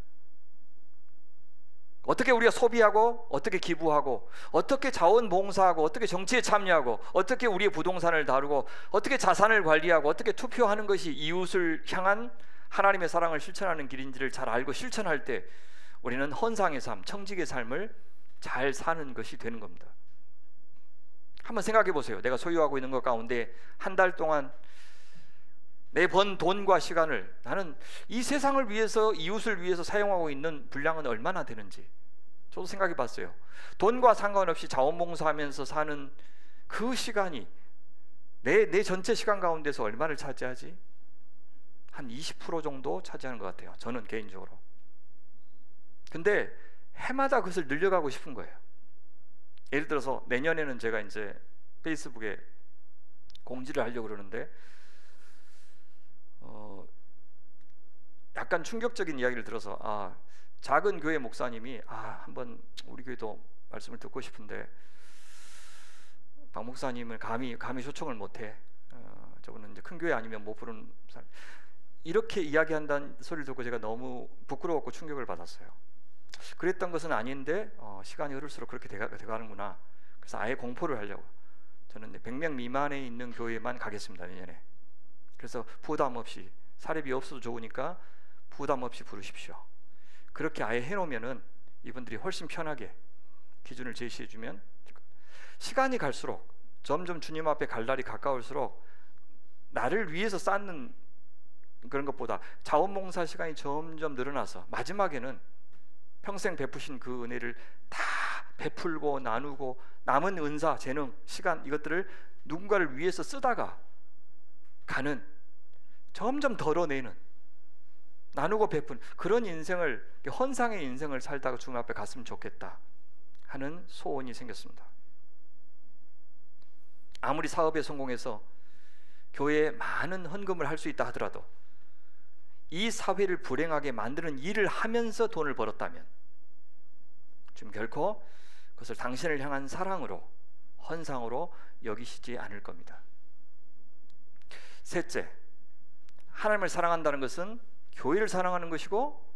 어떻게 우리가 소비하고, 어떻게 기부하고, 어떻게 자원봉사하고, 어떻게 정치에 참여하고, 어떻게 우리의 부동산을 다루고, 어떻게 자산을 관리하고, 어떻게 투표하는 것이 이웃을 향한 하나님의 사랑을 실천하는 길인지를 잘 알고 실천할 때 우리는 헌상의 삶, 청직의 삶을 잘 사는 것이 되는 겁니다. 한번 생각해 보세요. 내가 소유하고 있는 것 가운데 한 달 동안 내 번 돈과 시간을 나는 이 세상을 위해서, 이웃을 위해서 사용하고 있는 분량은 얼마나 되는지 저도 생각해 봤어요. 돈과 상관없이 자원봉사하면서 사는 그 시간이 내 전체 시간 가운데서 얼마를 차지하지? 한 20% 정도 차지하는 것 같아요, 저는 개인적으로. 근데 해마다 그것을 늘려가고 싶은 거예요. 예를 들어서 내년에는 제가 이제 페이스북에 공지를 하려고 그러는데 약간 충격적인 이야기를 들어서 작은 교회 목사님이 한번 우리 교회도 말씀을 듣고 싶은데 박 목사님을 감히 초청을 못해. 저분은 이제 큰 교회 아니면 못 부르는 사람. 이렇게 이야기한다는 소리를 듣고 제가 너무 부끄러웠고 충격을 받았어요. 그랬던 것은 아닌데 시간이 흐를수록 그렇게 돼가는구나. 그래서 아예 공포를 하려고 저는 100명 미만에 있는 교회만 가겠습니다, 내년에. 그래서 부담 없이, 사례비 없어도 좋으니까 부담 없이 부르십시오. 그렇게 아예 해놓으면은 이분들이 훨씬 편하게 기준을 제시해주면, 시간이 갈수록 점점 주님 앞에 갈 날이 가까울수록 나를 위해서 쌓는 그런 것보다 자원봉사 시간이 점점 늘어나서 마지막에는 평생 베푸신 그 은혜를 다 베풀고 나누고 남은 은사, 재능, 시간, 이것들을 누군가를 위해서 쓰다가 가는, 점점 덜어내는, 나누고 베푼 그런 인생을, 헌상의 인생을 살다가 주님 앞에 갔으면 좋겠다 하는 소원이 생겼습니다. 아무리 사업에 성공해서 교회에 많은 헌금을 할 수 있다 하더라도 이 사회를 불행하게 만드는 일을 하면서 돈을 벌었다면 좀 결코 그것을 당신을 향한 사랑으로, 헌상으로 여기시지 않을 겁니다. 셋째, 하나님을 사랑한다는 것은 교회를 사랑하는 것이고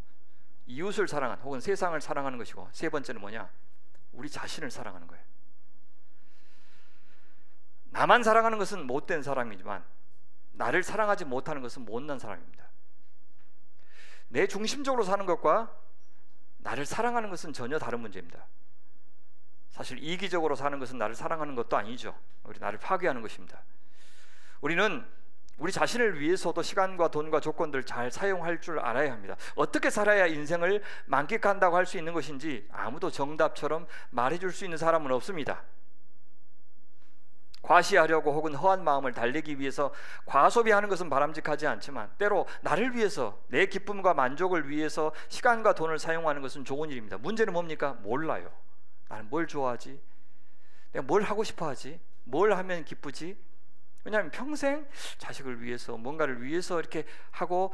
이웃을 사랑하는, 혹은 세상을 사랑하는 것이고, 세 번째는 뭐냐? 우리 자신을 사랑하는 거예요. 나만 사랑하는 것은 못된 사람이지만 나를 사랑하지 못하는 것은 못난 사람입니다. 내 중심적으로 사는 것과 나를 사랑하는 것은 전혀 다른 문제입니다. 사실 이기적으로 사는 것은 나를 사랑하는 것도 아니죠. 우리 나를 파괴하는 것입니다. 우리는 우리 자신을 위해서도 시간과 돈과 조건들을 잘 사용할 줄 알아야 합니다. 어떻게 살아야 인생을 만끽한다고 할 수 있는 것인지 아무도 정답처럼 말해줄 수 있는 사람은 없습니다. 과시하려고 혹은 허한 마음을 달래기 위해서 과소비하는 것은 바람직하지 않지만, 때로 나를 위해서, 내 기쁨과 만족을 위해서 시간과 돈을 사용하는 것은 좋은 일입니다. 문제는 뭡니까? 몰라요. 나는 뭘 좋아하지? 내가 뭘 하고 싶어 하지? 뭘 하면 기쁘지? 왜냐하면 평생 자식을 위해서, 뭔가를 위해서 이렇게 하고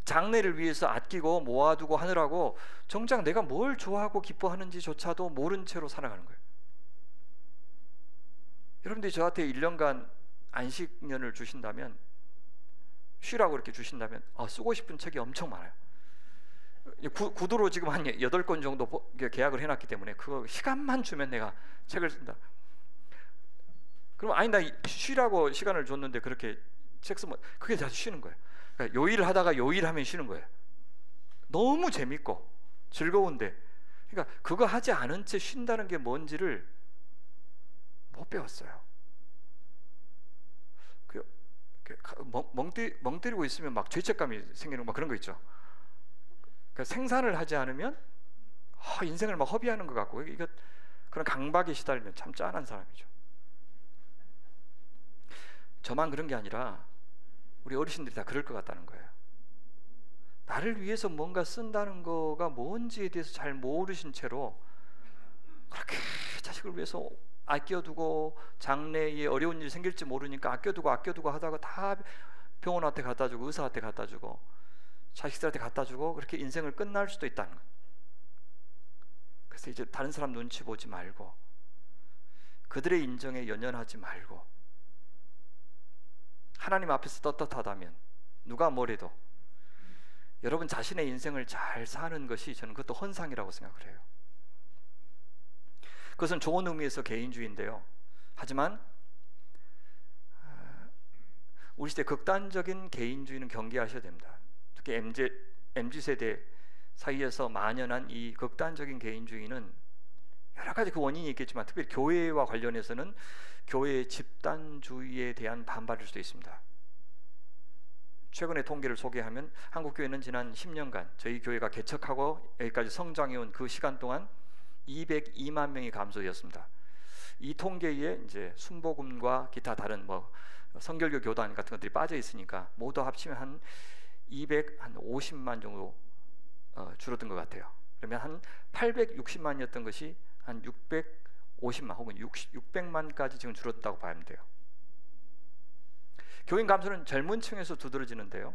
장래를 위해서 아끼고 모아두고 하느라고 정작 내가 뭘 좋아하고 기뻐하는지조차도 모른 채로 살아가는 거예요. 여러분들이 저한테 1년간 안식년을 주신다면, 쉬라고 이렇게 주신다면 쓰고 싶은 책이 엄청 많아요. 구두로 지금 한 8권 정도 계약을 해놨기 때문에 그거 시간만 주면 내가 책을 쓴다. 그럼 아니, 나 쉬라고 시간을 줬는데 그렇게 책 쓰면 그게 다시 쉬는 거예요. 그러니까 요일을 하다가 요일하면 쉬는 거예요. 너무 재밌고 즐거운데, 그러니까 그거 하지 않은 채 쉰다는 게 뭔지를 못 배웠어요. 멍 때리고 있으면 막 죄책감이 생기는 막 그런 거 있죠. 그러니까 생산을 하지 않으면 인생을 막 허비하는 것 같고, 이거 그런 강박에 시달리면 참 짠한 사람이죠. 저만 그런 게 아니라 우리 어르신들이 다 그럴 것 같다는 거예요. 나를 위해서 뭔가 쓴다는 거가 뭔지에 대해서 잘 모르신 채로 그렇게 자식을 위해서 아껴두고, 장래에 어려운 일이 생길지 모르니까 아껴두고 하다가 다 병원한테 갖다 주고, 의사한테 갖다 주고, 자식들한테 갖다 주고, 그렇게 인생을 끝날 수도 있다는 거예요. 그래서 이제 다른 사람 눈치 보지 말고, 그들의 인정에 연연하지 말고, 하나님 앞에서 떳떳하다면 누가 뭐래도 여러분 자신의 인생을 잘 사는 것이, 저는 그것도 헌상이라고 생각을 해요. 그것은 좋은 의미에서 개인주의인데요, 하지만 우리 시대 극단적인 개인주의는 경계하셔야 됩니다. 특히 MZ세대 사이에서 만연한 이 극단적인 개인주의는 여러 가지 그 원인이 있겠지만, 특별히 교회와 관련해서는 교회의 집단주의에 대한 반발일 수도 있습니다. 최근의 통계를 소개하면 한국교회는 지난 10년간 저희 교회가 개척하고 여기까지 성장해온 그 시간 동안 202만 명이 감소되었습니다. 이 통계에 이제 순복음과 기타 다른 성결교 교단 같은 것들이 빠져 있으니까 모두 합치면 한 250만 정도 줄어든 것 같아요. 그러면 한 860만이었던 것이 한 650만 혹은 600만까지 지금 줄었다고 봐야 돼요. 교인 감소는 젊은 층에서 두드러지는데요,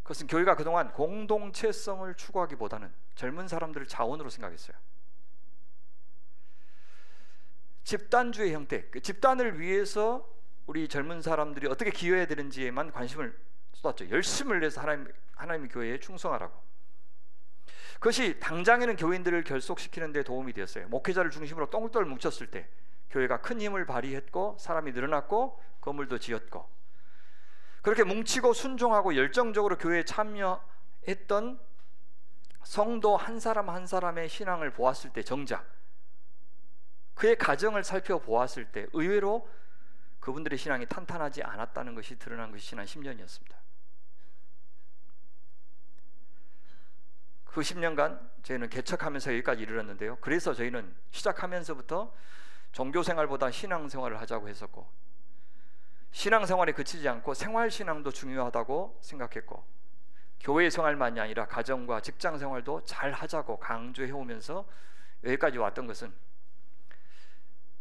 그것은 교회가 그동안 공동체성을 추구하기보다는 젊은 사람들을 자원으로 생각했어요. 집단주의 형태, 집단을 위해서 우리 젊은 사람들이 어떻게 기여해야 되는지에만 관심을 쏟았죠. 열심을 내서 하나님의 교회에 충성하라고. 그것이 당장에는 교인들을 결속시키는 데 도움이 되었어요. 목회자를 중심으로 똥돌 뭉쳤을 때 교회가 큰 힘을 발휘했고, 사람이 늘어났고, 건물도 지었고, 그렇게 뭉치고 순종하고 열정적으로 교회에 참여했던 성도 한 사람 한 사람의 신앙을 보았을 때, 정작 그의 가정을 살펴보았을 때 의외로 그분들의 신앙이 탄탄하지 않았다는 것이 드러난 것이 지난 10년이었습니다. 그 10년간 저희는 개척하면서 여기까지 이르렀는데요, 그래서 저희는 시작하면서부터 종교생활보다 신앙생활을 하자고 했었고, 신앙생활에 그치지 않고 생활신앙도 중요하다고 생각했고, 교회 생활만이 아니라 가정과 직장생활도 잘 하자고 강조해오면서 여기까지 왔던 것은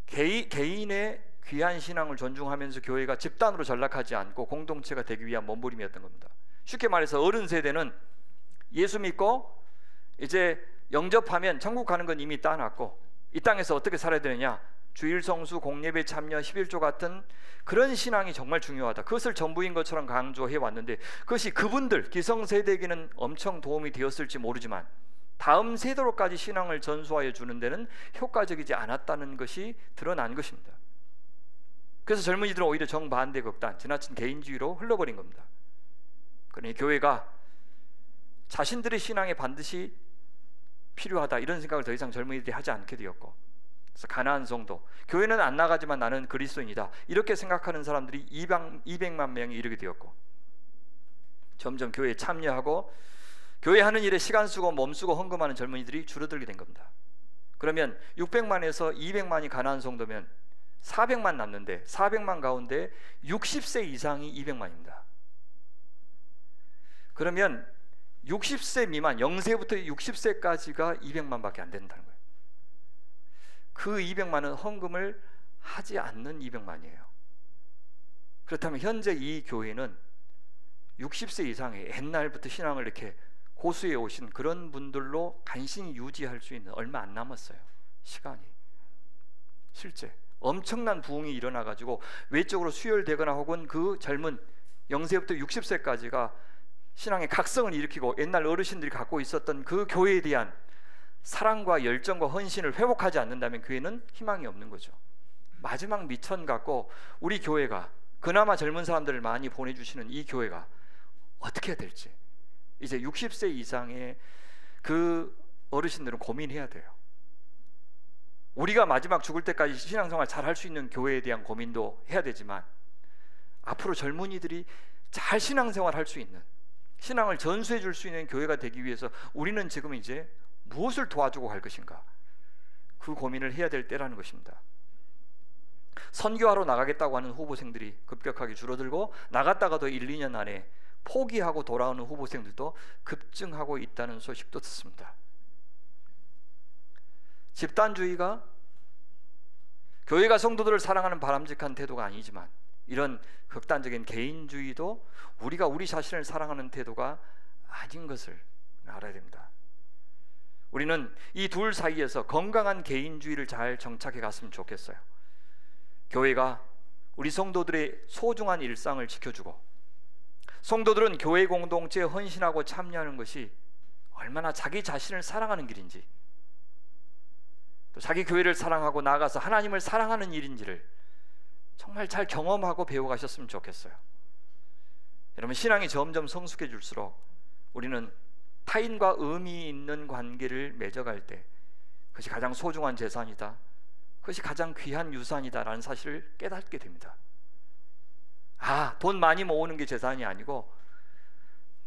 개인의 귀한 신앙을 존중하면서 교회가 집단으로 전락하지 않고 공동체가 되기 위한 몸부림이었던 겁니다. 쉽게 말해서 어른 세대는 예수 믿고 이제 영접하면 천국 가는 건 이미 따놨고, 이 땅에서 어떻게 살아야 되느냐, 주일 성수, 공예배 참여, 11조 같은 그런 신앙이 정말 중요하다, 그것을 전부인 것처럼 강조해 왔는데, 그것이 그분들 기성세대에게는 엄청 도움이 되었을지 모르지만 다음 세대로까지 신앙을 전수하여 주는 데는 효과적이지 않았다는 것이 드러난 것입니다. 그래서 젊은이들은 오히려 정반대 극단, 지나친 개인주의로 흘러버린 겁니다. 그러니 교회가 자신들의 신앙에 반드시 필요하다, 이런 생각을 더 이상 젊은이들이 하지 않게 되었고, 그래서 가나안 성도, 교회는 안 나가지만 나는 그리스도인이다, 이렇게 생각하는 사람들이 200만 명이 이르게 되었고, 점점 교회에 참여하고 교회 하는 일에 시간 쓰고 몸 쓰고 헌금하는 젊은이들이 줄어들게 된 겁니다. 그러면 600만에서 200만이 가나안 성도면 400만 남는데 400만 가운데 60세 이상이 200만입니다. 그러면 60세 미만 0세부터 60세까지가 200만밖에 안 된다는 거예요. 그 200만은 헌금을 하지 않는 200만이에요. 그렇다면 현재 이 교회는 60세 이상의 옛날부터 신앙을 이렇게 고수해 오신 그런 분들로 간신히 유지할 수 있는 얼마 안 남았어요. 시간이. 실제 엄청난 부흥이 일어나 가지고 외적으로 수혈되거나 혹은 그 젊은 0세부터 60세까지가 신앙의 각성을 일으키고 옛날 어르신들이 갖고 있었던 그 교회에 대한 사랑과 열정과 헌신을 회복하지 않는다면 교회는 희망이 없는 거죠. 마지막 미천 갖고 우리 교회가, 그나마 젊은 사람들을 많이 보내주시는 이 교회가 어떻게 해야 될지 이제 60세 이상의 그 어르신들은 고민해야 돼요. 우리가 마지막 죽을 때까지 신앙생활 잘 할 수 있는 교회에 대한 고민도 해야 되지만, 앞으로 젊은이들이 잘 신앙생활 할 수 있는, 신앙을 전수해 줄 수 있는 교회가 되기 위해서 우리는 지금 이제 무엇을 도와주고 갈 것인가, 그 고민을 해야 될 때라는 것입니다. 선교하러 나가겠다고 하는 후보생들이 급격하게 줄어들고, 나갔다가도 1, 2년 안에 포기하고 돌아오는 후보생들도 급증하고 있다는 소식도 듣습니다. 집단주의가 교회가 성도들을 사랑하는 바람직한 태도가 아니지만, 이런 극단적인 개인주의도 우리가 우리 자신을 사랑하는 태도가 아닌 것을 알아야 됩니다. 우리는 이 둘 사이에서 건강한 개인주의를 잘 정착해 갔으면 좋겠어요. 교회가 우리 성도들의 소중한 일상을 지켜주고, 성도들은 교회 공동체에 헌신하고 참여하는 것이 얼마나 자기 자신을 사랑하는 길인지, 또 자기 교회를 사랑하고 나아가서 하나님을 사랑하는 일인지를 정말 잘 경험하고 배워가셨으면 좋겠어요. 여러분, 신앙이 점점 성숙해질수록 우리는 타인과 의미 있는 관계를 맺어갈 때 그것이 가장 소중한 재산이다, 그것이 가장 귀한 유산이다라는 사실을 깨닫게 됩니다. 돈 많이 모으는 게 재산이 아니고,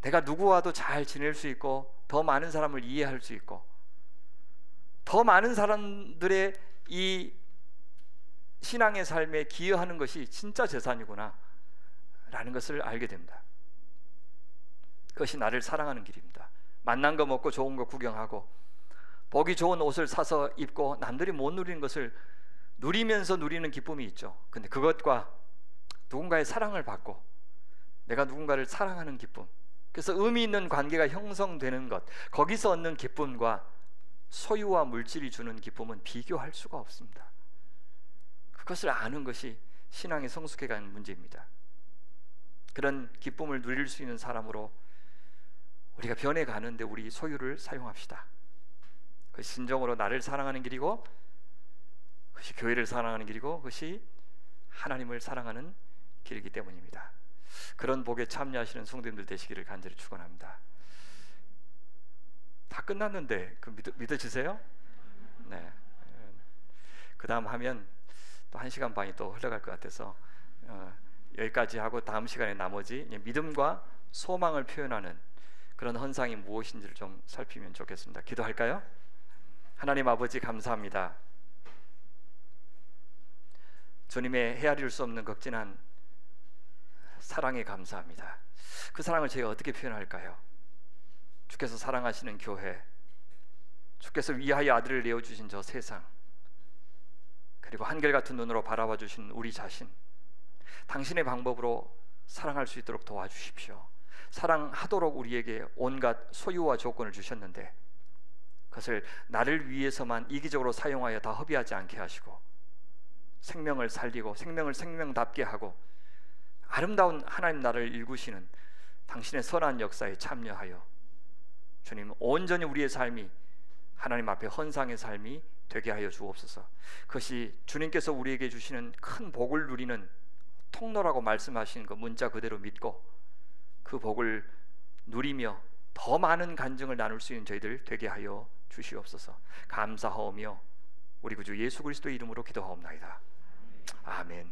내가 누구와도 잘 지낼 수 있고, 더 많은 사람을 이해할 수 있고, 더 많은 사람들의 이 신앙의 삶에 기여하는 것이 진짜 재산이구나 라는 것을 알게 됩니다. 그것이 나를 사랑하는 길입니다. 만난 거 먹고 좋은 거 구경하고 보기 좋은 옷을 사서 입고 남들이 못 누리는 것을 누리면서 누리는 기쁨이 있죠. 근데 그것과 누군가의 사랑을 받고 내가 누군가를 사랑하는 기쁨, 그래서 의미 있는 관계가 형성되는 것, 거기서 얻는 기쁨과 소유와 물질이 주는 기쁨은 비교할 수가 없습니다. 그것을 아는 것이 신앙의 성숙해가는 문제입니다. 그런 기쁨을 누릴 수 있는 사람으로 우리가 변해가는데 우리 소유를 사용합시다. 그것이 진정으로 나를 사랑하는 길이고, 그것이 교회를 사랑하는 길이고, 그것이 하나님을 사랑하는 길이기 때문입니다. 그런 복에 참여하시는 성도님들 되시기를 간절히 축원합니다. 다 끝났는데 그 믿어지세요? 네. 그 다음 하면 또 1시간 반이 또 흘러갈 것 같아서 여기까지 하고 다음 시간에 나머지 믿음과 소망을 표현하는 그런 헌상이 무엇인지를 좀 살피면 좋겠습니다. 기도할까요? 하나님 아버지, 감사합니다. 주님의 헤아릴 수 없는 극진한 사랑에 감사합니다. 그 사랑을 저희가 어떻게 표현할까요? 주께서 사랑하시는 교회, 주께서 위하여 아들을 내어주신 저 세상, 그리고 한결같은 눈으로 바라봐 주신 우리 자신, 당신의 방법으로 사랑할 수 있도록 도와주십시오. 사랑하도록 우리에게 온갖 소유와 조건을 주셨는데 그것을 나를 위해서만 이기적으로 사용하여 다 허비하지 않게 하시고, 생명을 살리고 생명을 생명답게 하고 아름다운 하나님 나라를 일구시는 당신의 선한 역사에 참여하여 주님, 온전히 우리의 삶이 하나님 앞에 헌상의 삶이 되게 하여 주옵소서. 그것이 주님께서 우리에게 주시는 큰 복을 누리는 통로라고 말씀하시는 그 문자 그대로 믿고 그 복을 누리며 더 많은 간증을 나눌 수 있는 저희들 되게 하여 주시옵소서. 감사하오며 우리 구주 예수 그리스도의 이름으로 기도하옵나이다. 아멘.